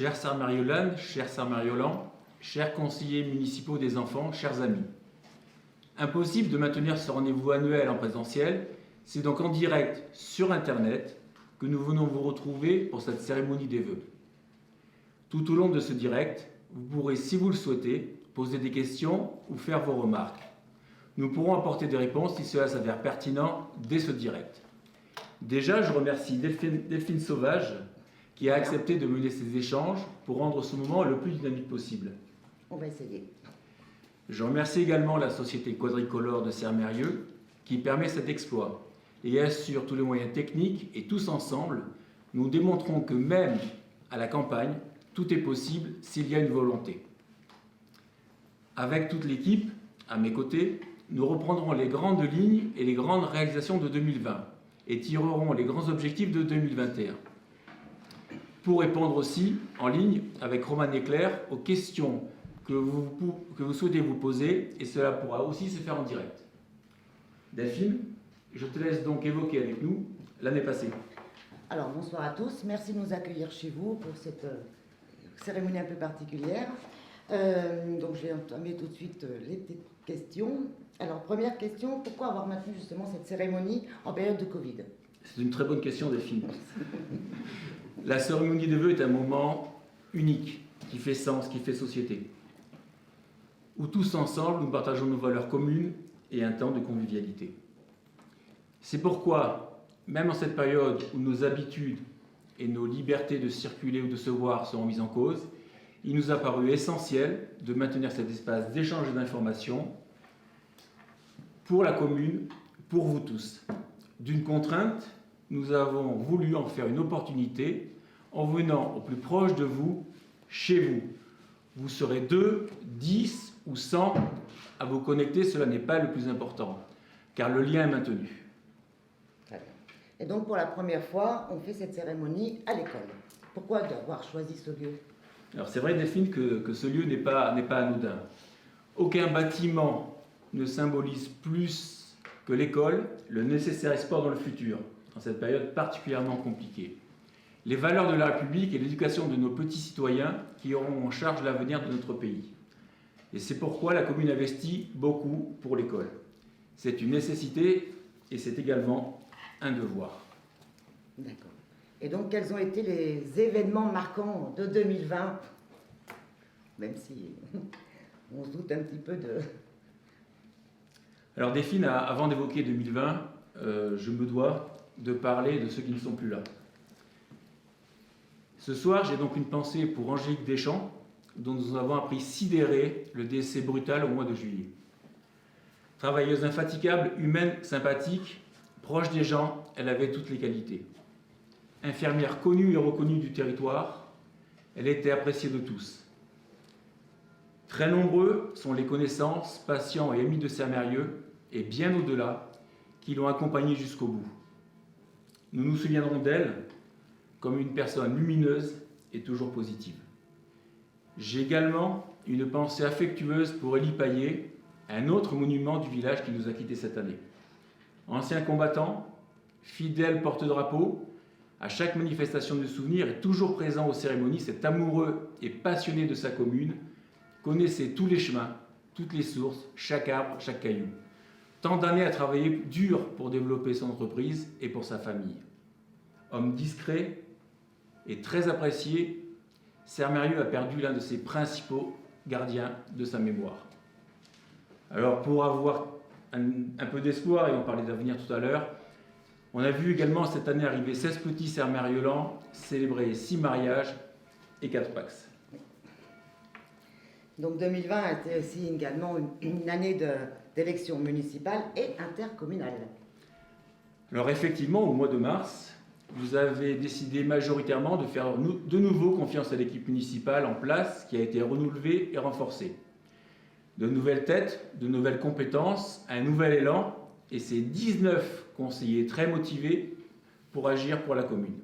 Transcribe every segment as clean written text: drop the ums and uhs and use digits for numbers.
Chers Sarmériolanes, chers Sarmériolans, chers conseillers municipaux des enfants, chers amis. Impossible de maintenir ce rendez-vous annuel en présentiel, c'est donc en direct sur Internet que nous venons vous retrouver pour cette cérémonie des vœux. Tout au long de ce direct, vous pourrez, si vous le souhaitez, poser des questions ou faire vos remarques. Nous pourrons apporter des réponses si cela s'avère pertinent dès ce direct. Déjà, je remercie Delphine Sauvage qui a accepté de mener ces échanges pour rendre ce moment le plus dynamique possible. On va essayer. Je remercie également la société Quadricolore de Sermérieux qui permet cet exploit et assure tous les moyens techniques, et tous ensemble, nous démontrons que même à la campagne, tout est possible s'il y a une volonté. Avec toute l'équipe, à mes côtés, nous reprendrons les grandes lignes et les grandes réalisations de 2020 et tirerons les grands objectifs de 2021. Pour répondre aussi en ligne avec Romane et Claire aux questions que vous souhaitez vous poser, et cela pourra aussi se faire en direct. Delphine, je te laisse donc évoquer avec nous l'année passée. Alors bonsoir à tous, merci de nous accueillir chez vous pour cette cérémonie un peu particulière. Donc je vais entamer tout de suite les petites questions. Alors première question, pourquoi avoir maintenu justement cette cérémonie en période de Covid? C'est une très bonne question, Delphine. La cérémonie des vœux est un moment unique, qui fait sens, qui fait société, où tous ensemble nous partageons nos valeurs communes et un temps de convivialité. C'est pourquoi, même en cette période où nos habitudes et nos libertés de circuler ou de se voir seront mises en cause, il nous a paru essentiel de maintenir cet espace d'échange et d'information pour la commune, pour vous tous. D'une contrainte, nous avons voulu en faire une opportunité en venant au plus proche de vous, chez vous. Vous serez 2, 10 ou 100 à vous connecter, cela n'est pas le plus important, car le lien est maintenu. Très bien. Et donc pour la première fois, on fait cette cérémonie à l'école. Pourquoi avoir choisi ce lieu? Alors c'est vrai, Delphine, que ce lieu n'est pas anodin. Aucun bâtiment ne symbolise plus que l'école le nécessaire espoir dans le futur, dans cette période particulièrement compliquée. Les valeurs de la République et l'éducation de nos petits citoyens qui auront en charge l'avenir de notre pays. Et c'est pourquoi la commune investit beaucoup pour l'école. C'est une nécessité et c'est également un devoir. D'accord. Et donc, quels ont été les événements marquants de 2020? Même si on se doute un petit peu de... Alors Delphine, avant d'évoquer 2020, je me dois de parler de ceux qui ne sont plus là. Ce soir, j'ai donc une pensée pour Angélique Deschamps, dont nous avons appris sidéré le décès brutal au mois de juillet. Travailleuse infatigable, humaine, sympathique, proche des gens, elle avait toutes les qualités. Infirmière connue et reconnue du territoire, elle était appréciée de tous. Très nombreux sont les connaissances, patients et amis de Sermérieux, et bien au-delà, qui l'ont accompagnée jusqu'au bout. Nous nous souviendrons d'elle comme une personne lumineuse et toujours positive. J'ai également une pensée affectueuse pour Élie Paillet, un autre monument du village qui nous a quittés cette année. Ancien combattant, fidèle porte-drapeau, à chaque manifestation de souvenirs et toujours présent aux cérémonies, cet amoureux et passionné de sa commune connaissait tous les chemins, toutes les sources, chaque arbre, chaque caillou. Tant d'années à travailler dur pour développer son entreprise et pour sa famille. Homme discret et très apprécié, Sermérieux a perdu l'un de ses principaux gardiens de sa mémoire. Alors pour avoir un peu d'espoir, et on parlait d'avenir tout à l'heure, on a vu également cette année arriver 16 petits Sermériolans célébrer 6 mariages et 4 Pax. Donc 2020 était aussi également une année d'élections municipales et intercommunales. Alors effectivement, au mois de mars, vous avez décidé majoritairement de faire de nouveau confiance à l'équipe municipale en place qui a été renouvelée et renforcée. De nouvelles têtes, de nouvelles compétences, un nouvel élan et ces 19 conseillers très motivés pour agir pour la commune.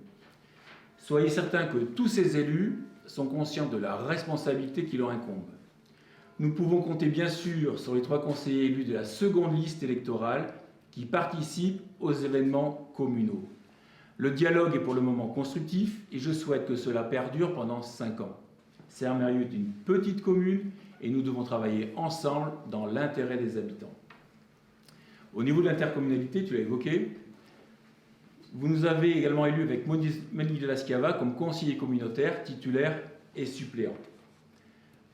Soyez certains que tous ces élus sont conscients de la responsabilité qui leur incombe. Nous pouvons compter bien sûr sur les 3 conseillers élus de la seconde liste électorale qui participent aux événements communaux. Le dialogue est pour le moment constructif et je souhaite que cela perdure pendant 5 ans. Serre-Mérieux est une petite commune et nous devons travailler ensemble dans l'intérêt des habitants. Au niveau de l'intercommunalité, tu l'as évoqué, vous nous avez également élus avec Monique de Lascava comme conseiller communautaire, titulaire et suppléant.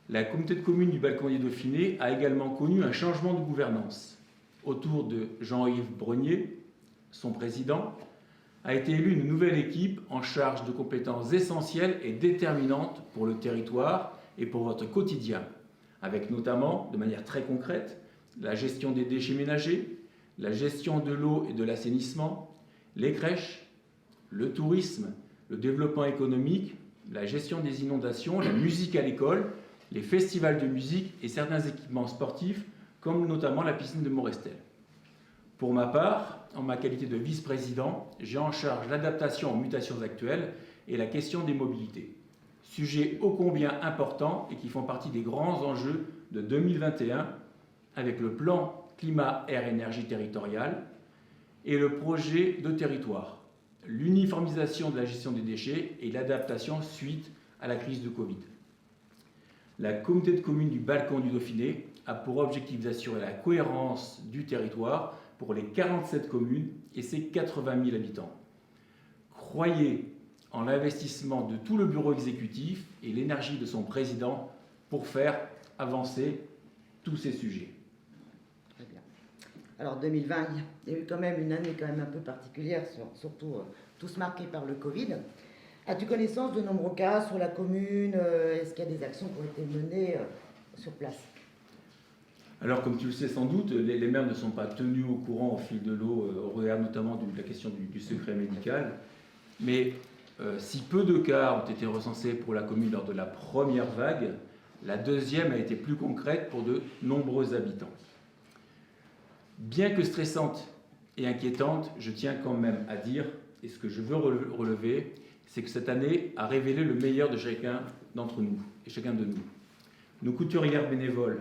La communauté de communes du Balconier Dauphiné a également connu un changement de gouvernance. Autour de Jean-Yves Brenier, son président, a été élue une nouvelle équipe en charge de compétences essentielles et déterminantes pour le territoire et pour votre quotidien, avec notamment, de manière très concrète, la gestion des déchets ménagers, la gestion de l'eau et de l'assainissement, les crèches, le tourisme, le développement économique, la gestion des inondations, la musique à l'école, les festivals de musique et certains équipements sportifs, comme notamment la piscine de Morestel. Pour ma part, en ma qualité de vice-président, j'ai en charge l'adaptation aux mutations actuelles et la question des mobilités. Sujets ô combien importants et qui font partie des grands enjeux de 2021 avec le plan climat-air-énergie territorial et le projet de territoire, l'uniformisation de la gestion des déchets et l'adaptation suite à la crise de Covid. La communauté de communes du Balcon du Dauphiné a pour objectif d'assurer la cohérence du territoire pour les 47 communes et ses 80 000 habitants. Croyez en l'investissement de tout le bureau exécutif et l'énergie de son président pour faire avancer tous ces sujets. Très bien. Alors 2020, il y a eu quand même une année quand même un peu particulière, surtout tous marqués par le Covid. As-tu connaissance de nombreux cas sur la commune? Est-ce qu'il y a des actions qui ont été menées sur place? Alors, comme tu le sais sans doute, les maires ne sont pas tenus au courant au fil de l'eau, au regard notamment de la question du secret médical. Mais si peu de cas ont été recensés pour la commune lors de la première vague, la deuxième a été plus concrète pour de nombreux habitants. Bien que stressante et inquiétante, je tiens quand même à dire, et ce que je veux relever, c'est que cette année a révélé le meilleur de chacun d'entre nous et chacun de nous. Nos couturières bénévoles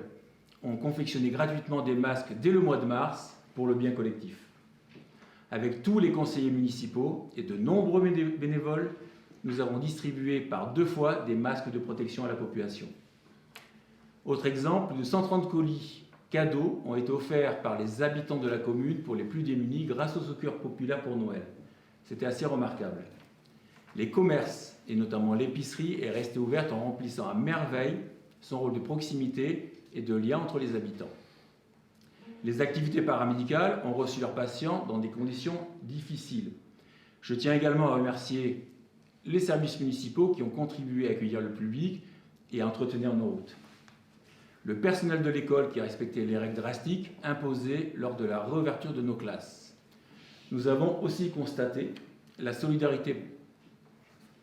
ont confectionné gratuitement des masques dès le mois de mars pour le bien collectif. Avec tous les conseillers municipaux et de nombreux bénévoles, nous avons distribué par 2 fois des masques de protection à la population. Autre exemple, plus de 130 colis cadeaux ont été offerts par les habitants de la commune pour les plus démunis grâce au secours populaire pour Noël. C'était assez remarquable. Les commerces, et notamment l'épicerie, est restée ouverte en remplissant à merveille son rôle de proximité et de lien entre les habitants. Les activités paramédicales ont reçu leurs patients dans des conditions difficiles. Je tiens également à remercier les services municipaux qui ont contribué à accueillir le public et à entretenir nos routes. Le personnel de l'école qui a respecté les règles drastiques imposées lors de la réouverture de nos classes. Nous avons aussi constaté la solidarité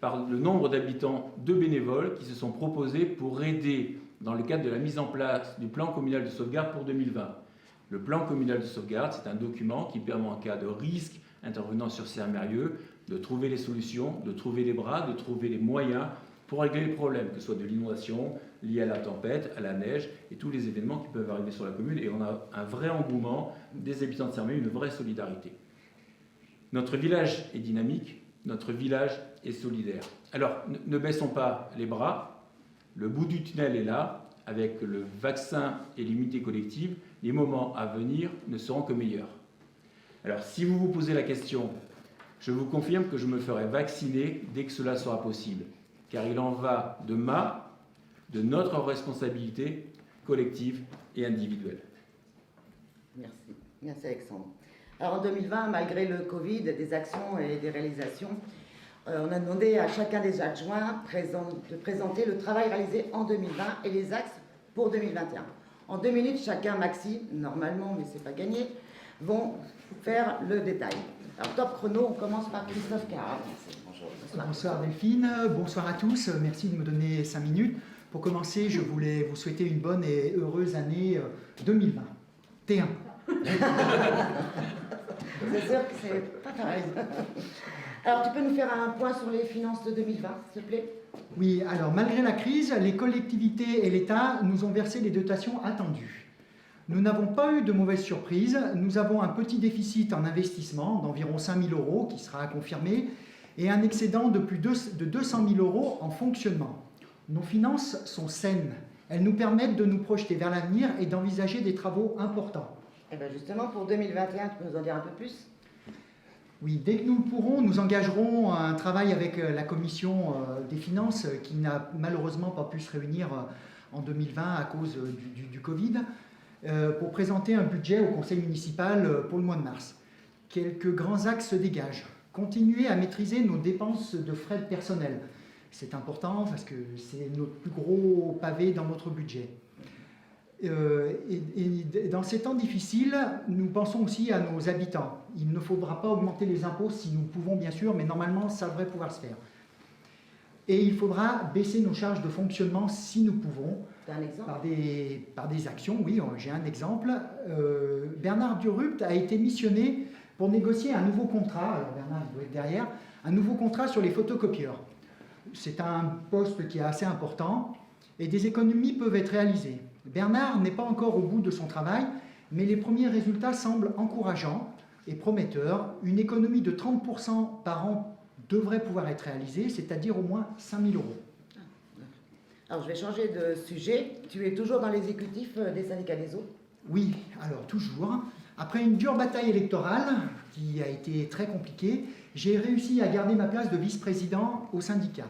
par le nombre d'habitants de bénévoles qui se sont proposés pour aider dans le cadre de la mise en place du plan communal de sauvegarde pour 2020. Le plan communal de sauvegarde, c'est un document qui permet en cas de risque intervenant sur Serre-Mérieux de trouver les solutions, de trouver les bras, de trouver les moyens pour régler les problèmes, que ce soit de l'inondation liée à la tempête, à la neige et tous les événements qui peuvent arriver sur la commune. Et on a un vrai engouement des habitants de Serre-Mérieux, une vraie solidarité. Notre village est dynamique, notre village est solidaire. Alors, ne baissons pas les bras. Le bout du tunnel est là. Avec le vaccin et l'immunité collective, les moments à venir ne seront que meilleurs. Alors, si vous vous posez la question, je vous confirme que je me ferai vacciner dès que cela sera possible, car il en va de notre responsabilité collective et individuelle. Merci. Merci Alexandre. Alors en 2020, malgré le Covid, des actions et des réalisations, on a demandé à chacun des adjoints de présenter le travail réalisé en 2020 et les axes pour 2021. En 2 minutes, chacun maxi, normalement, mais c'est pas gagné, vont faire le détail. Alors top chrono, on commence par Christophe Carra. Bonjour. Bonsoir Delphine, bonsoir à tous, merci de me donner 5 minutes. Pour commencer, je voulais vous souhaiter une bonne et heureuse année 2020. T1. C'est sûr que c'est pas pareil. Alors, tu peux nous faire un point sur les finances de 2020, s'il te plaît? Oui, alors malgré la crise, les collectivités et l'État nous ont versé les dotations attendues. Nous n'avons pas eu de mauvaise surprise. Nous avons un petit déficit en investissement d'environ 5 000 euros qui sera confirmé et un excédent de plus de 200 000 euros en fonctionnement. Nos finances sont saines. Elles nous permettent de nous projeter vers l'avenir et d'envisager des travaux importants. Et bien justement, pour 2021, tu peux nous en dire un peu plus? Oui, dès que nous le pourrons, nous engagerons un travail avec la commission des finances qui n'a malheureusement pas pu se réunir en 2020 à cause du Covid pour présenter un budget au conseil municipal pour le mois de mars. Quelques grands axes se dégagent. Continuer à maîtriser nos dépenses de frais de personnel. C'est important parce que c'est notre plus gros pavé dans notre budget. Et dans ces temps difficiles, nous pensons aussi à nos habitants. Il ne faudra pas augmenter les impôts si nous pouvons, bien sûr, mais normalement, ça devrait pouvoir se faire. Et il faudra baisser nos charges de fonctionnement si nous pouvons. T'as un exemple? Par des actions, oui, j'ai un exemple. Bernard Durupt a été missionné pour négocier un nouveau contrat, alors Bernard il doit être derrière, un nouveau contrat sur les photocopieurs. C'est un poste qui est assez important et des économies peuvent être réalisées. Bernard n'est pas encore au bout de son travail, mais les premiers résultats semblent encourageants et prometteurs. Une économie de 30% par an devrait pouvoir être réalisée, c'est-à-dire au moins 5 000 euros. Alors je vais changer de sujet. Tu es toujours dans l'exécutif des syndicats des eaux? Oui, alors toujours. Après une dure bataille électorale, qui a été très compliquée, j'ai réussi à garder ma place de vice-président au syndicat.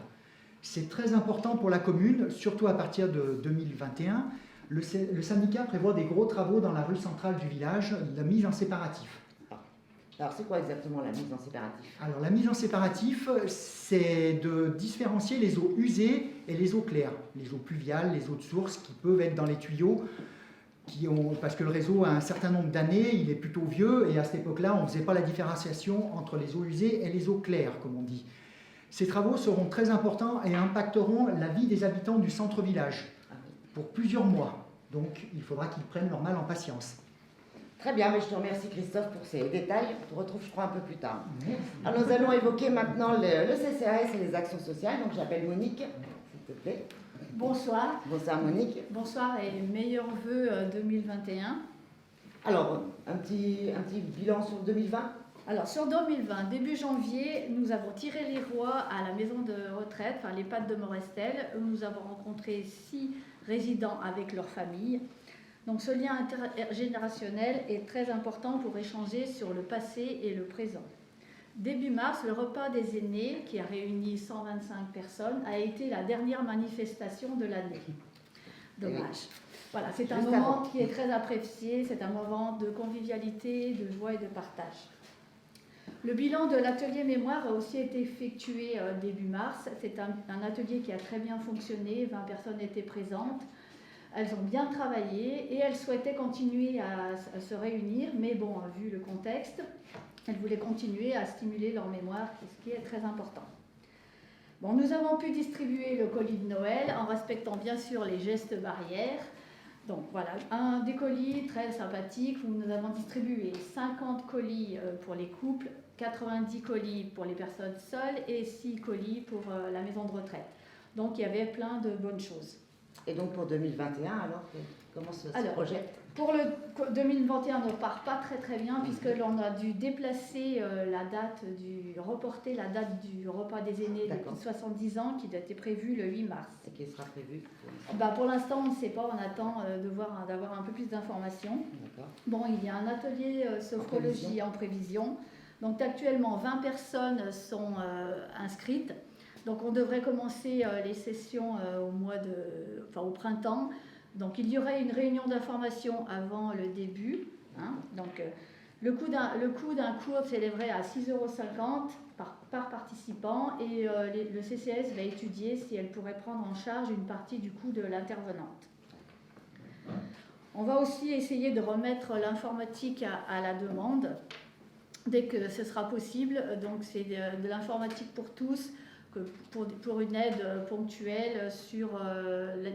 C'est très important pour la commune, surtout à partir de 2021. Le syndicat prévoit des gros travaux dans la rue centrale du village, la mise en séparatif. Alors c'est quoi exactement la mise en séparatif? Alors la mise en séparatif, c'est de différencier les eaux usées et les eaux claires. Les eaux pluviales, les eaux de source qui peuvent être dans les tuyaux, parce que le réseau a un certain nombre d'années, il est plutôt vieux, et à cette époque-là, on ne faisait pas la différenciation entre les eaux usées et les eaux claires, comme on dit. Ces travaux seront très importants et impacteront la vie des habitants du centre-village pour plusieurs mois. Donc, il faudra qu'ils prennent leur mal en patience. Très bien, mais je te remercie Christophe pour ces détails. On te retrouve, je crois, un peu plus tard. Alors, nous allons évoquer maintenant le CCAS et les actions sociales. Donc, j'appelle Monique, s'il te plaît. Bonsoir. Bonsoir Monique. Bonsoir et meilleurs vœux 2021. Alors, un petit bilan sur 2020. Alors sur 2020, début janvier, nous avons tiré les rois à la maison de retraite, enfin l'EHPAD de Morestel, où nous avons rencontré 6 résidents avec leurs familles. Donc ce lien intergénérationnel est très important pour échanger sur le passé et le présent. Début mars, le repas des aînés, qui a réuni 125 personnes, a été la dernière manifestation de l'année. Dommage. Voilà, c'est un moment qui est très apprécié, c'est un moment de convivialité, de joie et de partage. Le bilan de l'atelier mémoire a aussi été effectué début mars. C'est un atelier qui a très bien fonctionné, 20 personnes étaient présentes. Elles ont bien travaillé et elles souhaitaient continuer à se réunir, mais bon, vu le contexte, elles voulaient continuer à stimuler leur mémoire, ce qui est très important. Bon, nous avons pu distribuer le colis de Noël en respectant bien sûr les gestes barrières. Donc voilà, des colis très sympathiques où nous avons distribué 50 colis pour les couples, 90 colis pour les personnes seules et 6 colis pour la maison de retraite. Donc il y avait plein de bonnes choses. Et donc pour 2021, alors, comment se projette? Pour le 2021, on ne part pas très bien puisque l'on a dû déplacer reporter la date du repas des aînés depuis 70 ans qui était prévu le 8 mars. Et qui sera prévu pour l'instant, on ne sait pas, on attend d'avoir un peu plus d'informations. Bon, il y a un atelier sophrologie en prévision. Donc actuellement, 20 personnes sont inscrites. Donc on devrait commencer les sessions au printemps. Donc il y aurait une réunion d'information avant le début. Donc le coût d'un cours s'élèverait à 6,50 € par participant et le CCAS va étudier si elle pourrait prendre en charge une partie du coût de l'intervenante. On va aussi essayer de remettre l'informatique à la demande dès que ce sera possible. Donc c'est de l'informatique pour tous, pour une aide ponctuelle sur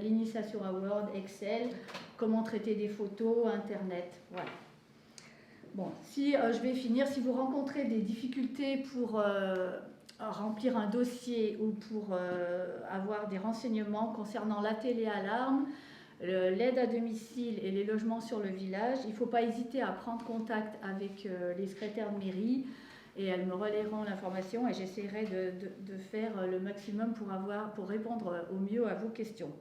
l'initiation à Word, Excel, comment traiter des photos, Internet. Voilà. Bon, je vais finir. Si vous rencontrez des difficultés pour remplir un dossier ou pour avoir des renseignements concernant la téléalarme, l'aide à domicile et les logements sur le village. Il ne faut pas hésiter à prendre contact avec les secrétaires de mairie et elles me relayeront l'information et j'essaierai de faire le maximum pour répondre au mieux à vos questions.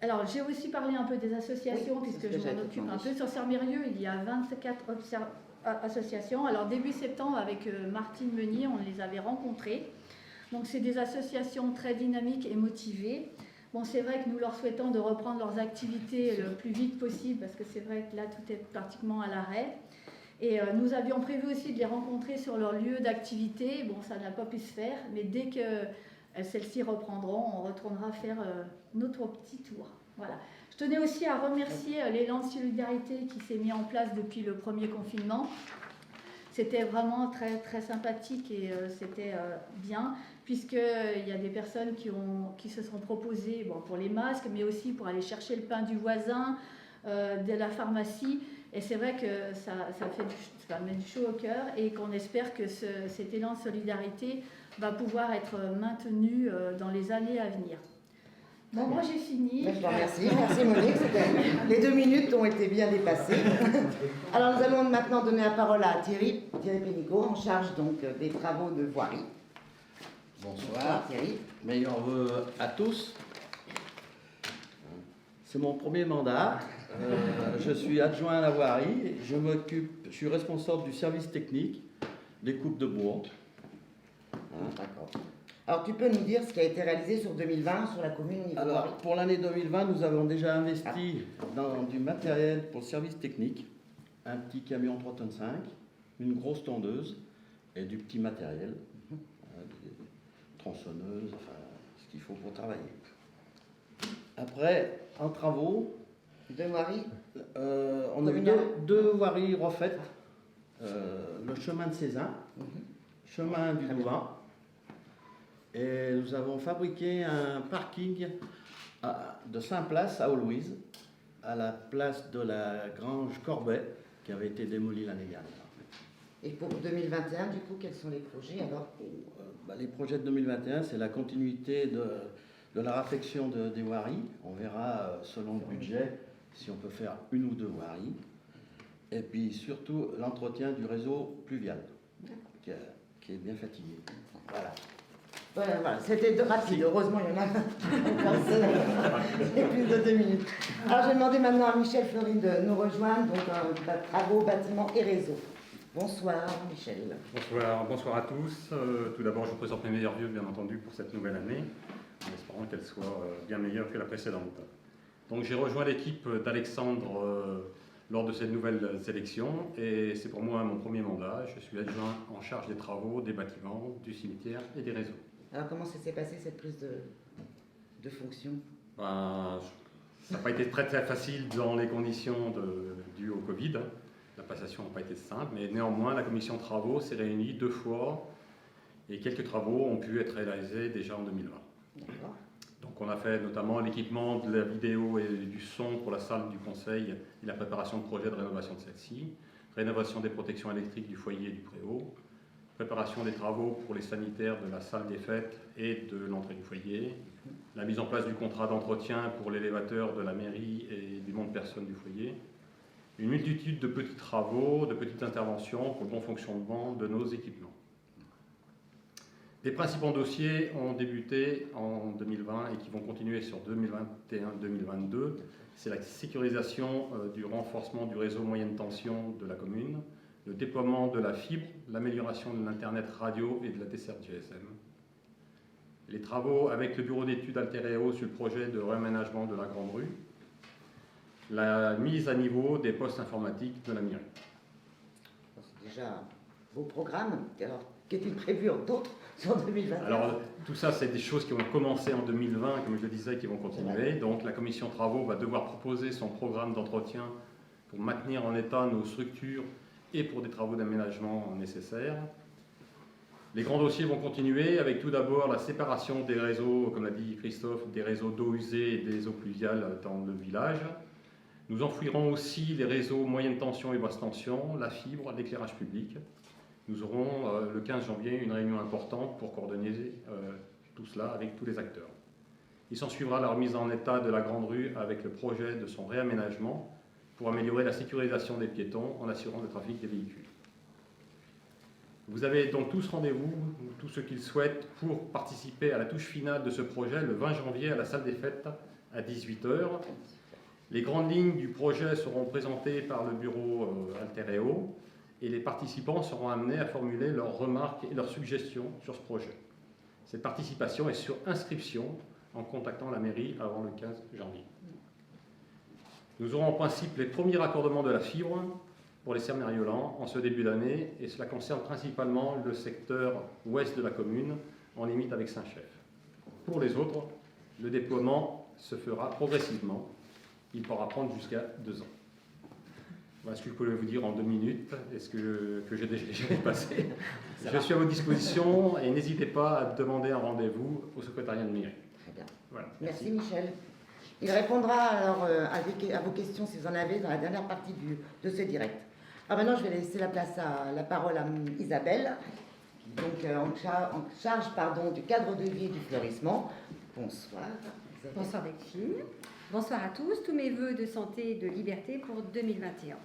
Alors, j'ai aussi parlé un peu des associations, oui, puisque je m'en occupe un peu. Sur Sermérieux, il y a 24 associations. Alors, début septembre, avec Martine Meunier, on les avait rencontrées. Donc, c'est des associations très dynamiques et motivées. Bon, c'est vrai que nous leur souhaitons de reprendre leurs activités le plus vite possible, parce que c'est vrai que là, tout est pratiquement à l'arrêt. Et nous avions prévu aussi de les rencontrer sur leur lieu d'activité. Bon, ça n'a pas pu se faire, mais dès que celles-ci reprendront, on retournera faire notre petit tour. Voilà. Je tenais aussi à remercier l'élan de solidarité qui s'est mis en place depuis le premier confinement. C'était vraiment très, très sympathique et c'était bien, puisqu'il y a des personnes qui se sont proposées pour les masques, mais aussi pour aller chercher le pain du voisin, de la pharmacie. Et c'est vrai que ça met du chaud au cœur et qu'on espère que cet élan de solidarité va pouvoir être maintenu dans les années à venir. Bon, moi j'ai fini. Je vous remercie. Merci Monique. Les 2 minutes ont été bien dépassées. Alors nous allons maintenant donner la parole à Thierry Pénicaud, en charge donc des travaux de voirie. Bonsoir, Thierry. meilleurs vœux à tous. C'est mon premier mandat. Je suis adjoint à la voirie. Je suis responsable du service technique des coupes de bois. D'accord. Alors tu peux nous dire ce qui a été réalisé sur 2020 sur la commune au niveau Alors, voirie? pour l'année 2020, nous avons déjà investi dans du matériel pour le service technique, un petit camion 3,5 tonnes, une grosse tondeuse et du petit matériel, des tronçonneuses, enfin, ce qu'il faut pour travailler. Après, en travaux, De voirie? on a eu deux voiries refaites. Le chemin de Cézanne, chemin du Douvant. Et nous avons fabriqué un parking de 5 places à Aulouise, à la place de la Grange Corbet, qui avait été démolie l'année dernière. Et pour 2021, du coup, quels sont les projets alors? Les projets de 2021, c'est la continuité de la réfection des voiries. On verra, selon le budget, si on peut faire 1 ou 2 voiries. Et puis surtout l'entretien du réseau pluvial, qui est bien fatigué. Voilà. Voilà, c'était rapide. Heureusement, il y en a et plus de 2 minutes. Alors, je vais demander maintenant à Michel Fleury de nous rejoindre, donc travaux, bâtiments et réseaux. Bonsoir, Michel. Bonsoir à tous. Tout d'abord, je vous présente mes meilleurs vœux, bien entendu, pour cette nouvelle année, en espérant qu'elle soit bien meilleure que la précédente. Donc, j'ai rejoint l'équipe d'Alexandre lors de cette nouvelle sélection, et c'est pour moi mon premier mandat. Je suis adjoint en charge des travaux, des bâtiments, du cimetière et des réseaux. Alors, comment ça s'est passé cette prise de fonction? Ça n'a pas été très très facile dans les conditions dues au Covid. La passation n'a pas été simple, mais néanmoins, la commission travaux s'est réunie 2 fois et quelques travaux ont pu être réalisés déjà en 2020. D'accord. Donc on a fait notamment l'équipement de la vidéo et du son pour la salle du conseil et la préparation de projets de rénovation de celle-ci, rénovation des protections électriques du foyer et du préau, préparation des travaux pour les sanitaires de la salle des fêtes et de l'entrée du foyer, la mise en place du contrat d'entretien pour l'élévateur de la mairie et du nombre de personnes du foyer, une multitude de petits travaux, de petites interventions pour le bon fonctionnement de nos équipements. Les principaux dossiers ont débuté en 2020 et qui vont continuer sur 2021-2022. C'est la sécurisation du renforcement du réseau moyenne tension de la commune, le déploiement de la fibre, l'amélioration de l'Internet radio et de la desserte GSM. Les travaux avec le bureau d'études Alteréo sur le projet de réaménagement de la Grande Rue. La mise à niveau des postes informatiques de la mairie. C'est déjà vos programmes. Alors, qu'est-il prévu d'autres sur 2021? Alors, tout ça, c'est des choses qui ont commencé en 2020, comme je le disais, qui vont continuer. Donc, la commission travaux va devoir proposer son programme d'entretien pour maintenir en état nos structures et pour des travaux d'aménagement nécessaires. Les grands dossiers vont continuer avec tout d'abord la séparation des réseaux, comme l'a dit Christophe, des réseaux d'eau usée et des eaux pluviales dans le village. Nous enfouirons aussi les réseaux moyenne tension et basse tension, la fibre, l'éclairage public. Nous aurons le 15 janvier une réunion importante pour coordonner tout cela avec tous les acteurs. Il s'ensuivra la remise en état de la Grande Rue avec le projet de son réaménagement pour améliorer la sécurisation des piétons en assurant le trafic des véhicules. Vous avez donc tous rendez-vous, tous ceux qui le souhaitent, pour participer à la touche finale de ce projet le 20 janvier à la salle des fêtes à 18 h. Les grandes lignes du projet seront présentées par le bureau Altereo et les participants seront amenés à formuler leurs remarques et leurs suggestions sur ce projet. Cette participation est sur inscription en contactant la mairie avant le 15 janvier. Nous aurons en principe les premiers raccordements de la fibre pour les Serres-Mériolans en ce début d'année et cela concerne principalement le secteur ouest de la commune en limite avec Saint-Chef. Pour les autres, le déploiement se fera progressivement. Il pourra prendre jusqu'à 2 ans. Voilà ce que je pouvais vous dire en 2 minutes. Est-ce que j'ai déjà dépassé? Je suis à votre disposition et n'hésitez pas à demander un rendez-vous au secrétariat de mairie. Très bien. Voilà. Merci Michel. Il répondra alors à vos questions si vous en avez dans la dernière partie de ce direct. Alors maintenant, je vais laisser la parole à Isabelle, donc en charge du cadre de vie et du fleurissement. Bonsoir. Isabelle. Bonsoir Delphine. Bonsoir à tous mes vœux de santé et de liberté pour 2021.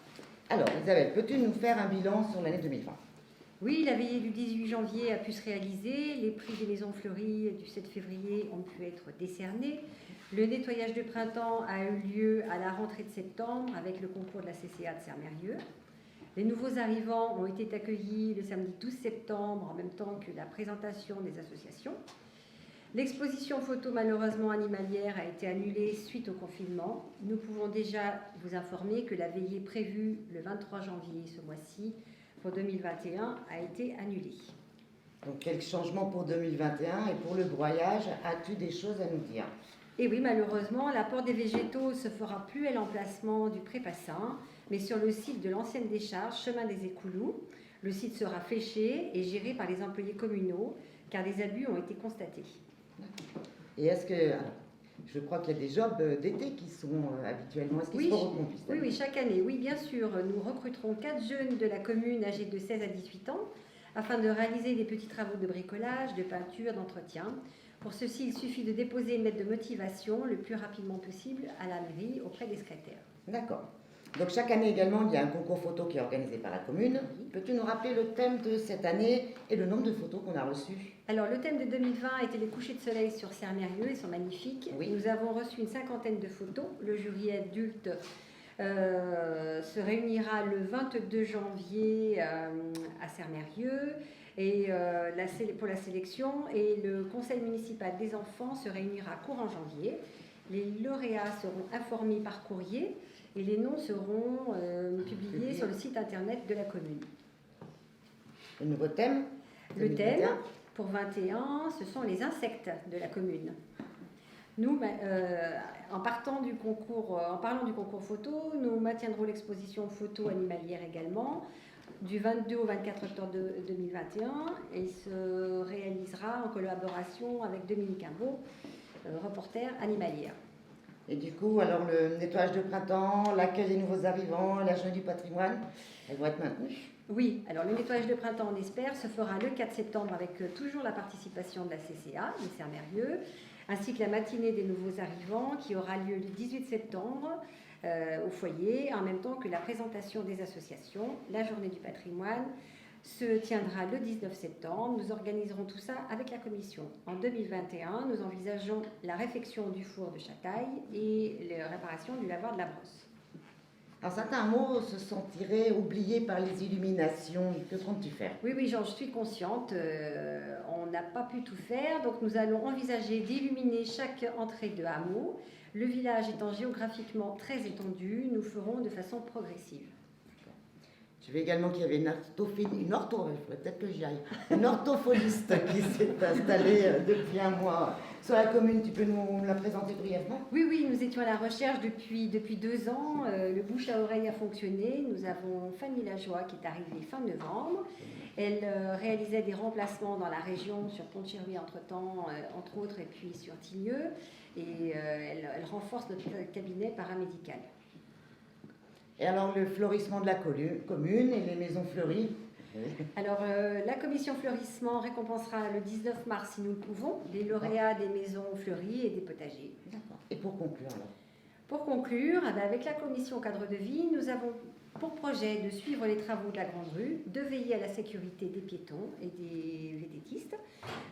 Alors Isabelle, peux-tu nous faire un bilan sur l'année 2020? Oui, la veillée du 18 janvier a pu se réaliser, les prix des maisons fleuries du 7 février ont pu être décernés, le nettoyage de printemps a eu lieu à la rentrée de septembre avec le concours de la CCA de Serre-Mérieux. Les nouveaux arrivants ont été accueillis le samedi 12 septembre en même temps que la présentation des associations. L'exposition photo malheureusement animalière a été annulée suite au confinement. Nous pouvons déjà vous informer que la veillée prévue le 23 janvier ce mois-ci pour 2021 a été annulée. Donc quel changement pour 2021 et pour le broyage, as-tu des choses à nous dire? Et oui, malheureusement, l'apport des végétaux se fera plus à l'emplacement du Prépassin, mais sur le site de l'ancienne décharge, chemin des Écoulous. Le site sera fléché et géré par les employés communaux, car des abus ont été constatés. Et est-ce que, je crois qu'il y a des jobs d'été qui sont habituellement, est-ce qu'ils seront reconduits? Oui, chaque année, oui, bien sûr. Nous recruterons 4 jeunes de la commune âgés de 16 à 18 ans afin de réaliser des petits travaux de bricolage, de peinture, d'entretien. Pour ceci, il suffit de déposer une lettre de motivation le plus rapidement possible à la mairie auprès des secrétaires. D'accord. Donc chaque année également, il y a un concours photo qui est organisé par la commune. Oui. Peux-tu nous rappeler le thème de cette année et le nombre de photos qu'on a reçues? Alors le thème de 2020 était les couchers de soleil sur Serre-Mérieux, ils sont magnifiques. Oui. Nous avons reçu une 50aine de photos. Le jury adulte se réunira le 22 janvier à Serre-Mérieux et pour la sélection, et le conseil municipal des enfants se réunira courant janvier. Les lauréats seront informés par courrier et les noms seront publiés sur le site internet de la commune. Le nouveau thème? Le thème pour 21, ce sont les insectes de la commune. Nous, en parlant du concours photo, nous maintiendrons l'exposition photo animalière également du 22 au 24 octobre 2021 et se réalisera en collaboration avec Dominique Imbeau, reporter animalière. Et du coup, alors le nettoyage de printemps, l'accueil des nouveaux arrivants, la journée du patrimoine, elles vont être maintenues? Oui, alors le nettoyage de printemps, on espère, se fera le 4 septembre avec toujours la participation de la CCA, de Serre-Mérieux, ainsi que la matinée des nouveaux arrivants qui aura lieu le 18 septembre au foyer, en même temps que la présentation des associations. La journée du patrimoine se tiendra le 19 septembre. Nous organiserons tout ça avec la commission. En 2021, nous envisageons la réfection du four de Chataille et la réparation du lavoir de la Brosse. Alors certains mots se sentiraient oubliés par les illuminations. Que comptes-tu faire? Oui, je suis consciente. On n'a pas pu tout faire, donc nous allons envisager d'illuminer chaque entrée de hameau. Le village étant géographiquement très étendu, nous ferons de façon progressive. J'ai vu également qu'il y avait peut-être que j'y aille, une orthophoniste qui s'est installée depuis un mois sur la commune. Tu peux nous la présenter brièvement? Oui, nous étions à la recherche depuis 2 ans. Le bouche à oreille a fonctionné. Nous avons Fanny Lajoie qui est arrivée fin novembre. Elle réalisait des remplacements dans la région sur Pont-de-Cherry entre-temps, entre autres, et puis sur Tigneux. Et elle renforce notre cabinet paramédical. Et alors le fleurissement de la commune et les maisons fleuries, Alors, la commission fleurissement récompensera le 19 mars, si nous le pouvons, les lauréats des maisons fleuries et des potagers. D'accord. Et pour conclure alors? Pour conclure, avec la commission cadre de vie, nous avons pour projet de suivre les travaux de la Grande Rue, de veiller à la sécurité des piétons et des vététistes,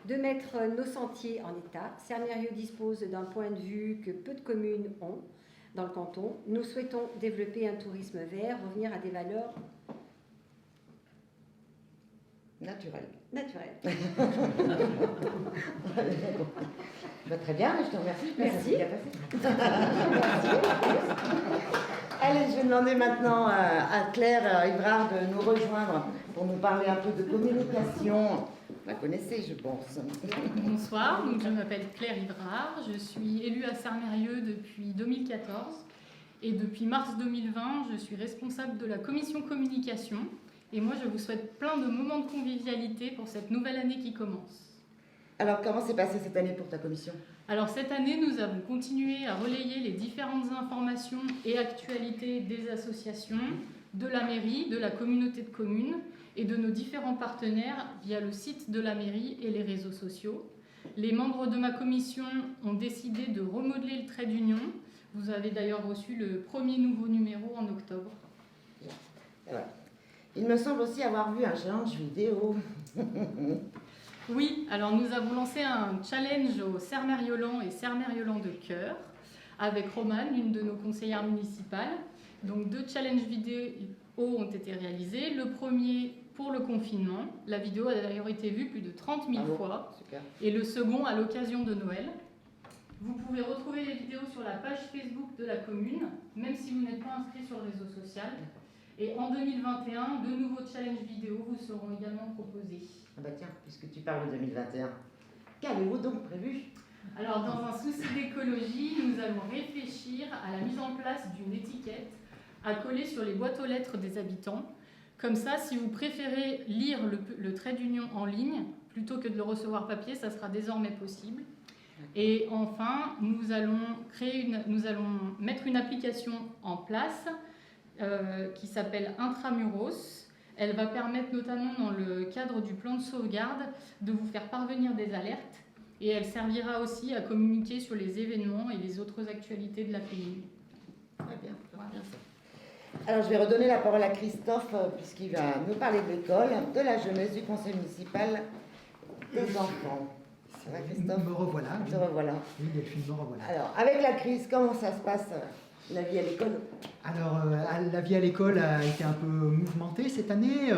de mettre nos sentiers en état. Sermérieux dispose d'un point de vue que peu de communes ont dans le canton. Nous souhaitons développer un tourisme vert, revenir à des valeurs Naturel. naturelles. Bah, très bien, je te remercie. Merci. Ça s'est bien passé. Allez, je vais demander maintenant à Claire Ivrard de nous rejoindre pour nous parler un peu de communication. Vous la connaissez, je pense. Bonsoir, donc je m'appelle Claire Ivrard, je suis élue à Sermérieux depuis 2014 et depuis mars 2020, je suis responsable de la commission communication et moi je vous souhaite plein de moments de convivialité pour cette nouvelle année qui commence. Alors, comment s'est passée cette année pour ta commission? Alors cette année, nous avons continué à relayer les différentes informations et actualités des associations, de la mairie, de la communauté de communes et de nos différents partenaires via le site de la mairie et les réseaux sociaux. Les membres de ma commission ont décidé de remodeler le trait d'union. Vous avez d'ailleurs reçu le premier nouveau numéro en octobre. Voilà. Il me semble aussi avoir vu un challenge vidéo. Oui, alors nous avons lancé un challenge au Sermériolan et Sermériolan de cœur avec Romane, une de nos conseillères municipales. Donc 2 challenges vidéo ont été réalisés. Le premier pour le confinement. La vidéo a d'ailleurs été vue plus de 30 000 fois. Super. Et le second à l'occasion de Noël. Vous pouvez retrouver les vidéos sur la page Facebook de la commune, même si vous n'êtes pas inscrit sur le réseau social. Et en 2021, 2 nouveaux challenges vidéo vous seront également proposés. Ah bah tiens, puisque tu parles de 2021, qu'avez-vous donc prévu? Alors, dans un souci d'écologie, nous allons réfléchir à la mise en place d'une étiquette à coller sur les boîtes aux lettres des habitants. Comme ça, si vous préférez lire le trait d'union en ligne, plutôt que de le recevoir papier, ça sera désormais possible. Et enfin, nous allons mettre une application en place qui s'appelle Intramuros. Elle va permettre notamment dans le cadre du plan de sauvegarde de vous faire parvenir des alertes et elle servira aussi à communiquer sur les événements et les autres actualités de la commune. Très bien, bien ça. Alors je vais redonner la parole à Christophe puisqu'il va nous parler de l'école, de la jeunesse, du conseil municipal, des enfants. Ça va Christophe? Me revoilà. Te revoilà. Oui, Delphine, me revoilà. Alors avec la crise, comment ça se passe la vie à l'école? Alors, la vie à l'école a été un peu mouvementée cette année,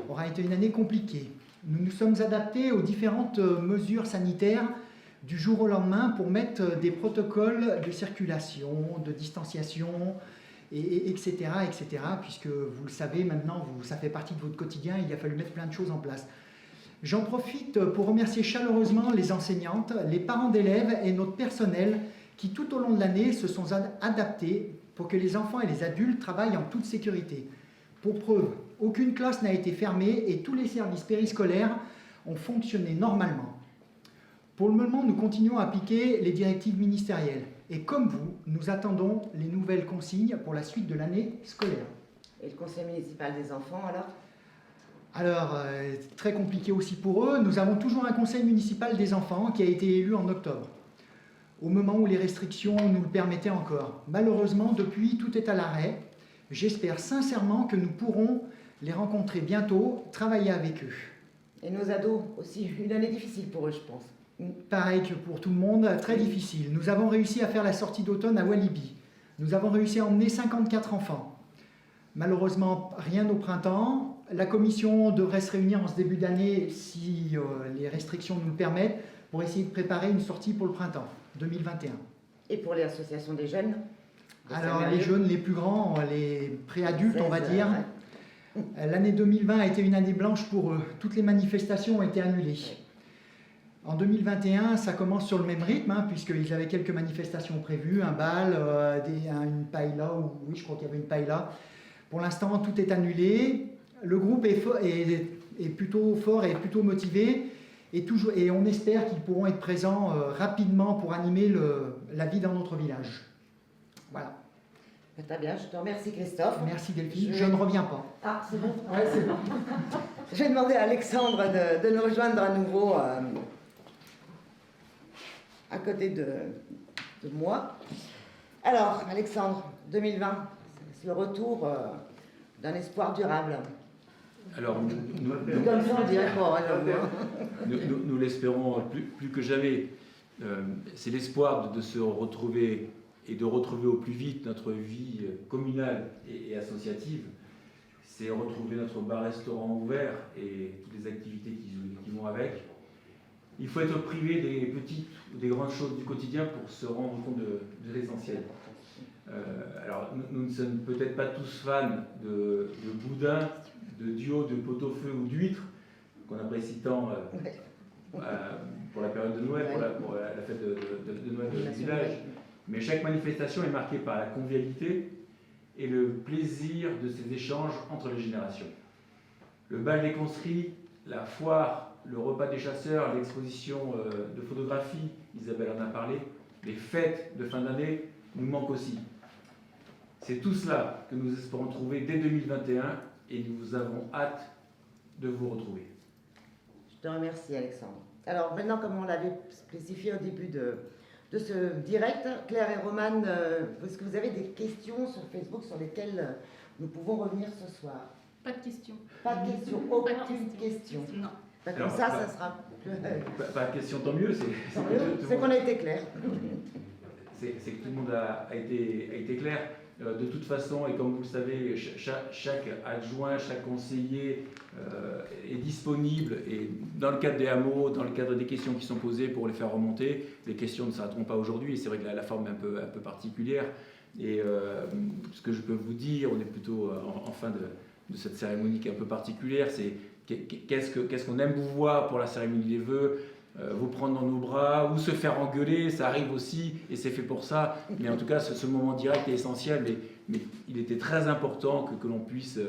aura été une année compliquée. Nous nous sommes adaptés aux différentes mesures sanitaires du jour au lendemain pour mettre des protocoles de circulation, de distanciation, etc., puisque vous le savez maintenant, ça fait partie de votre quotidien, il a fallu mettre plein de choses en place. J'en profite pour remercier chaleureusement les enseignantes, les parents d'élèves et notre personnel qui tout au long de l'année se sont adaptés pour que les enfants et les adultes travaillent en toute sécurité. Pour preuve, aucune classe n'a été fermée et tous les services périscolaires ont fonctionné normalement. Pour le moment, nous continuons à appliquer les directives ministérielles. Et comme vous, nous attendons les nouvelles consignes pour la suite de l'année scolaire. Et le conseil municipal des enfants alors? Alors, très compliqué aussi pour eux. Nous avons toujours un conseil municipal des enfants qui a été élu en octobre, au moment où les restrictions nous le permettaient encore. Malheureusement, depuis, tout est à l'arrêt. J'espère sincèrement que nous pourrons les rencontrer bientôt, travailler avec eux. Et nos ados aussi, une année difficile pour eux, je pense. Pareil que pour tout le monde, très difficile. Nous avons réussi à faire la sortie d'automne à Walibi. Nous avons réussi à emmener 54 enfants. Malheureusement, rien au printemps. La commission devrait se réunir en ce début d'année, si les restrictions nous le permettent, pour essayer de préparer une sortie pour le printemps 2021. Et pour les associations des jeunes? Alors les jeunes, les plus grands, les préadultes, on va 16, dire. ouais. L'année 2020 a été une année blanche pour eux. Toutes les manifestations ont été annulées. En 2021, ça commence sur le même rythme, puisqu'ils avaient quelques manifestations prévues, un bal, une paella, oui, je crois qu'il y avait une paella. Pour l'instant, tout est annulé. Le groupe est plutôt fort et plutôt motivé. Et on espère qu'ils pourront être présents rapidement pour animer la vie dans notre village. Voilà. Très bien, je te remercie Christophe. Merci Delphine, je ne reviens pas. Ah, c'est bon. Ouais, c'est bon. Je vais demander à Alexandre de nous rejoindre à nouveau à côté de moi. Alors, Alexandre, 2020, c'est le retour d'un espoir durable. Alors, Dit comme ça, on dirait pas, hein, j'avoue, hein. nous l'espérons plus que jamais. C'est l'espoir de se retrouver et de retrouver au plus vite notre vie communale et associative. C'est retrouver notre bar-restaurant ouvert et toutes les activités qui vont avec. Il faut être privé des petites ou des grandes choses du quotidien pour se rendre compte de l'essentiel. Alors, nous ne sommes peut-être pas tous fans de boudin, de duo, de pot-au-feu ou d'huîtres, qu'on apprécie tant pour la période de Noël, pour la fête de Noël du village. Mais chaque manifestation est marquée par la convivialité et le plaisir de ces échanges entre les générations. Le bal des conscrits, la foire, le repas des chasseurs, l'exposition de photographie, Isabelle en a parlé, les fêtes de fin d'année nous manquent aussi. C'est tout cela que nous espérons trouver dès 2021 et nous avons hâte de vous retrouver. Je te remercie Alexandre. Alors maintenant, comme on l'avait spécifié au début de ce direct, Claire et Romane, est-ce que vous avez des questions sur Facebook sur lesquelles nous pouvons revenir ce soir? Pas de questions. Pas de questions, Pas de aucune question. Non. Bah, comme Alors, ça sera plus... Pas de question, tant mieux. C'est qu'on a été clair. C'est que tout le monde a été clair. De toute façon, et comme vous le savez, chaque adjoint, chaque conseiller est disponible et dans le cadre des hameaux, dans le cadre des questions qui sont posées pour les faire remonter, les questions ne s'arrêteront pas aujourd'hui. C'est vrai que la forme est un peu particulière. Et ce que je peux vous dire, on est plutôt en fin de cette cérémonie qui est un peu particulière, c'est qu'est-ce qu'on aime vous voir pour la cérémonie des vœux, vous prendre dans nos bras ou se faire engueuler, ça arrive aussi et c'est fait pour ça. Mais en tout cas, ce moment direct est essentiel, mais il était très important que l'on puisse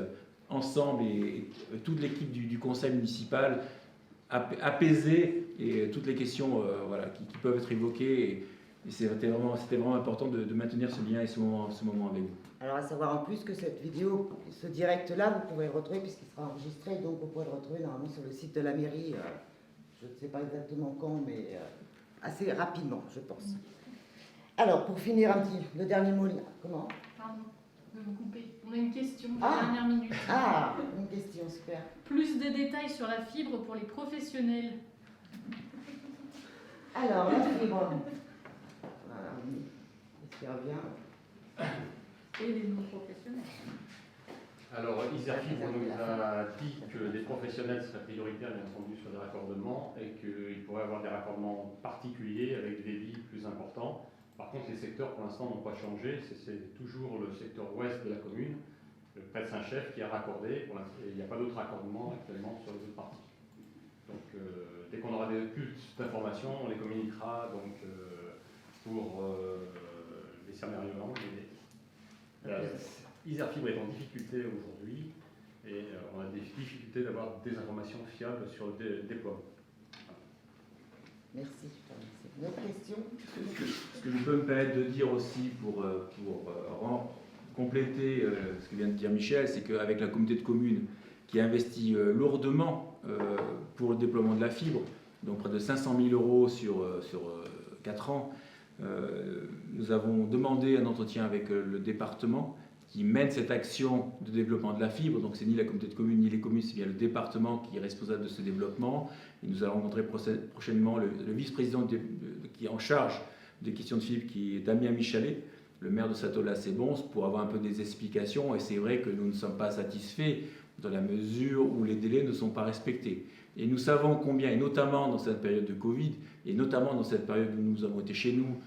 ensemble et toute l'équipe du conseil municipal apaiser et toutes les questions qui peuvent être évoquées. Et c'était vraiment important de maintenir ce lien et ce moment avec vous. Alors à savoir en plus que cette vidéo, ce direct-là, vous pouvez le retrouver puisqu'il sera enregistré, donc vous pouvez le retrouver normalement sur le site de la mairie, je ne sais pas exactement quand, mais assez rapidement, je pense. Alors pour finir le dernier mot, comment? Pardon de vous couper. On a une question de la dernière minute. Ah, une question, super. Plus de détails sur la fibre pour les professionnels. Alors, la fibre. Voilà, est-ce qu'il revient? Et les non-professionnels. Alors, Iserfibre nous a dit que les professionnels seraient prioritaires, bien entendu, sur les raccordements et qu'ils pourraient avoir des raccordements particuliers avec des débits plus importants. Par contre, les secteurs, pour l'instant, n'ont pas changé. C'est toujours le secteur ouest de la commune, le près de Saint-Chef, qui a raccordé. Il n'y a pas d'autres raccordements actuellement sur les autres parties. Donc, dès qu'on aura plus d'informations, on les communiquera donc, pour les Sermériolans. Iserfibre est en difficulté aujourd'hui et on a des difficultés d'avoir des informations fiables sur le déploiement. Merci. Une autre question? Ce que je peux me permettre de dire aussi pour compléter ce que vient de dire Michel, c'est qu'avec la communauté de communes qui a investi lourdement pour le déploiement de la fibre, donc près de 500 000 € sur 4 ans, nous avons demandé un entretien avec le département qui mène cette action de développement de la fibre. Donc c'est ni la communauté de communes ni les communes, c'est bien le département qui est responsable de ce développement. Et nous allons rencontrer prochainement le vice-président qui est en charge des questions de fibre, qui est Damien Michalet, le maire de Satola-Sébons, pour avoir un peu des explications. Et c'est vrai que nous ne sommes pas satisfaits dans la mesure où les délais ne sont pas respectés. Et nous savons combien, et notamment dans cette période de Covid, et notamment dans cette période où nous avons été chez nous,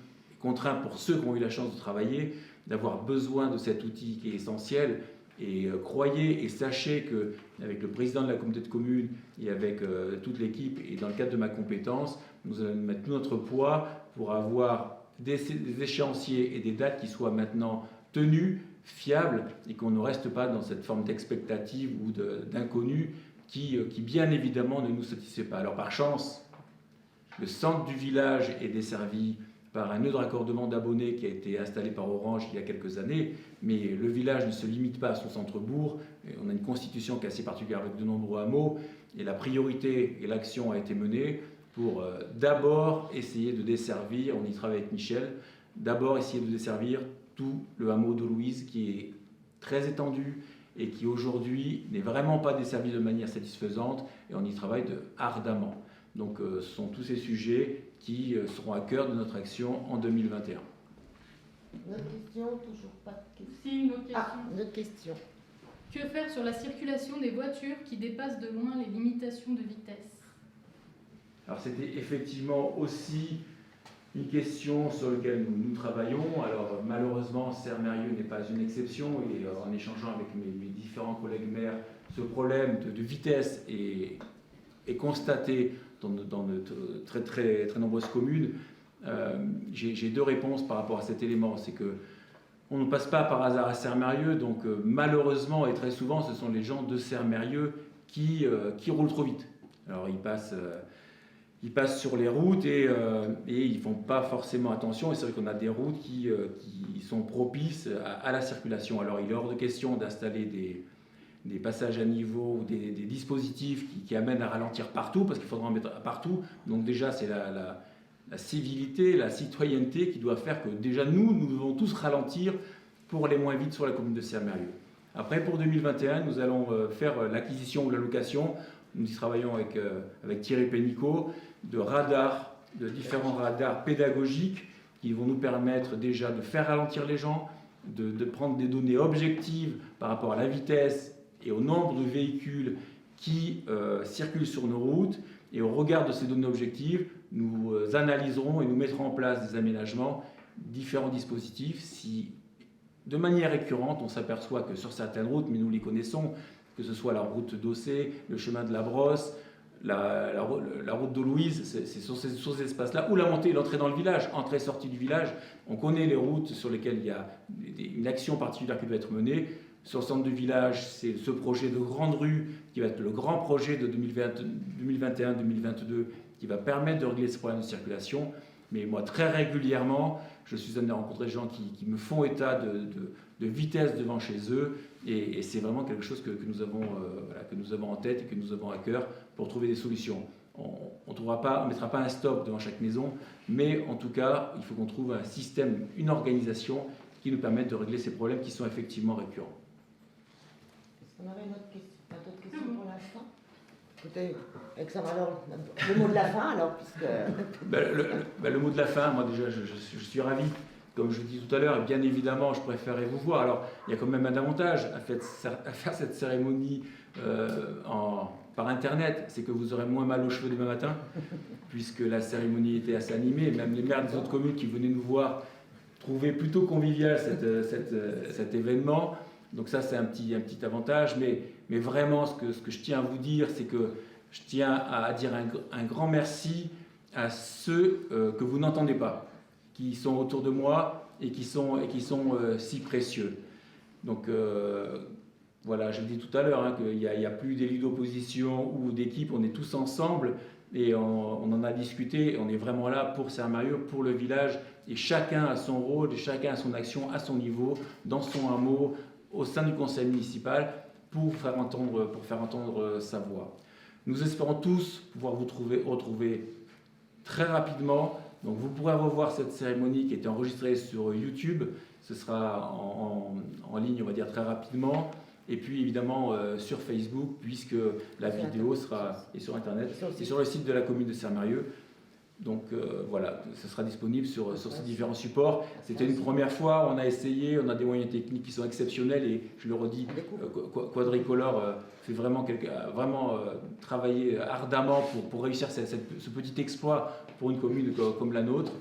contraints pour ceux qui ont eu la chance de travailler, d'avoir besoin de cet outil qui est essentiel. Et croyez et sachez qu'avec le président de la communauté de communes et avec toute l'équipe, et dans le cadre de ma compétence, nous allons mettre tout notre poids pour avoir des échéanciers et des dates qui soient maintenant tenues, fiables, et qu'on ne reste pas dans cette forme d'expectative ou d'inconnu qui bien évidemment ne nous satisfait pas. Alors par chance, le centre du village est desservi par un nœud de raccordement d'abonnés qui a été installé par Orange il y a quelques années, mais le village ne se limite pas à son centre-bourg. On a une constitution qui est assez particulière avec de nombreux hameaux, et la priorité et l'action a été menée pour d'abord essayer de desservir, on y travaille avec Michel, d'abord essayer de desservir tout le hameau de Louise qui est très étendu et qui aujourd'hui n'est vraiment pas desservi de manière satisfaisante, et on y travaille ardemment. Donc ce sont tous ces sujets qui seront à cœur de notre action en 2021. Une autre question, toujours pas de question. Si, une autre question. Ah, une autre question. Que faire sur la circulation des voitures qui dépassent de loin les limitations de vitesse? Alors c'était effectivement aussi une question sur laquelle nous travaillons. Alors malheureusement, Serre-Mérieux n'est pas une exception, et en échangeant avec mes différents collègues maires, ce problème de vitesse est constaté dans de très nombreuses communes. J'ai deux réponses par rapport à cet élément. C'est que on ne passe pas par hasard à Serre-Mérieux, donc malheureusement et très souvent, ce sont les gens de Serre-Mérieux qui roulent trop vite. Alors ils passent sur les routes et ils ne font pas forcément attention. Et c'est vrai qu'on a des routes qui sont propices à la circulation. Alors il est hors de question d'installer des passages à niveau ou des dispositifs qui amènent à ralentir partout, parce qu'il faudra en mettre partout. Donc déjà, c'est la civilité, la citoyenneté qui doit faire que déjà nous devons tous ralentir pour aller moins vite sur la commune de Serre-Mérieux. Après, pour 2021, nous allons faire l'acquisition ou la location. Nous y travaillons avec Thierry Pénicaud, de différents radars pédagogiques qui vont nous permettre déjà de faire ralentir les gens, de prendre des données objectives par rapport à la vitesse et au nombre de véhicules qui circulent sur nos routes. Et au regard de ces données objectives, nous analyserons et nous mettrons en place des aménagements, différents dispositifs. Si de manière récurrente, on s'aperçoit que sur certaines routes, mais nous les connaissons, que ce soit la route d'Ossé, le chemin de la Brosse, la route de Louise, c'est sur ces espaces-là, ou la montée et l'entrée dans le village, entrée-sortie du village. On connaît les routes sur lesquelles il y a une action particulière qui doit être menée. Sur le centre du village, c'est ce projet de grande rue qui va être le grand projet de 2021-2022 qui va permettre de régler ces problèmes de circulation. Mais moi, très régulièrement, je suis amené à rencontrer des gens qui me font état de vitesse devant chez eux, et c'est vraiment quelque chose que nous avons en tête et que nous avons à cœur pour trouver des solutions. On ne mettra pas un stop devant chaque maison, mais en tout cas, il faut qu'on trouve un système, une organisation qui nous permette de régler ces problèmes qui sont effectivement récurrents. Est-ce qu'on avait une autre question, d'autres questions pour l'instant? Écoutez, Alexandre, alors, le mot de la fin, alors, puisque... Le mot de la fin, moi déjà, je suis ravi. Comme je dis tout à l'heure, bien évidemment, je préférerais vous voir. Alors, il y a quand même un avantage à faire cette cérémonie par Internet, c'est que vous aurez moins mal aux cheveux demain matin, puisque la cérémonie était assez animée. Même les maires des autres communes qui venaient nous voir trouvaient plutôt convivial cet événement. Donc ça, c'est un petit avantage. Mais vraiment, ce que je tiens à vous dire, c'est que je tiens à dire un grand merci à ceux que vous n'entendez pas, qui sont autour de moi et qui sont si précieux. Donc voilà, je le dis tout à l'heure, qu'il n'y a plus d'élus d'opposition ou d'équipe, on est tous ensemble et on en a discuté, on est vraiment là pour Serre-Mérieux, pour le village, et chacun a son rôle, et chacun a son action à son niveau, dans son hameau, au sein du conseil municipal, pour faire entendre sa voix. Nous espérons tous pouvoir vous retrouver très rapidement. Donc vous pourrez revoir cette cérémonie qui a été enregistrée sur YouTube. Ce sera en ligne, on va dire, très rapidement. Et puis évidemment sur Facebook, puisque la vidéo est sur Internet et sur le site de la commune de Serre-Mérieux. Donc voilà, ce sera disponible sur ces différents supports. C'était une première fois, on a essayé, on a des moyens techniques qui sont exceptionnels, et je le redis, Quadricolore fait vraiment travailler ardemment pour réussir ce petit exploit pour une commune comme la nôtre.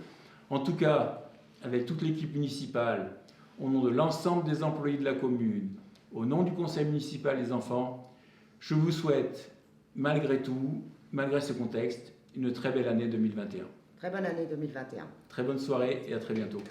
En tout cas, avec toute l'équipe municipale, au nom de l'ensemble des employés de la commune, au nom du conseil municipal des enfants, je vous souhaite, malgré tout, malgré ce contexte, une très belle année 2021. Très bonne année 2021. Très bonne soirée et à très bientôt.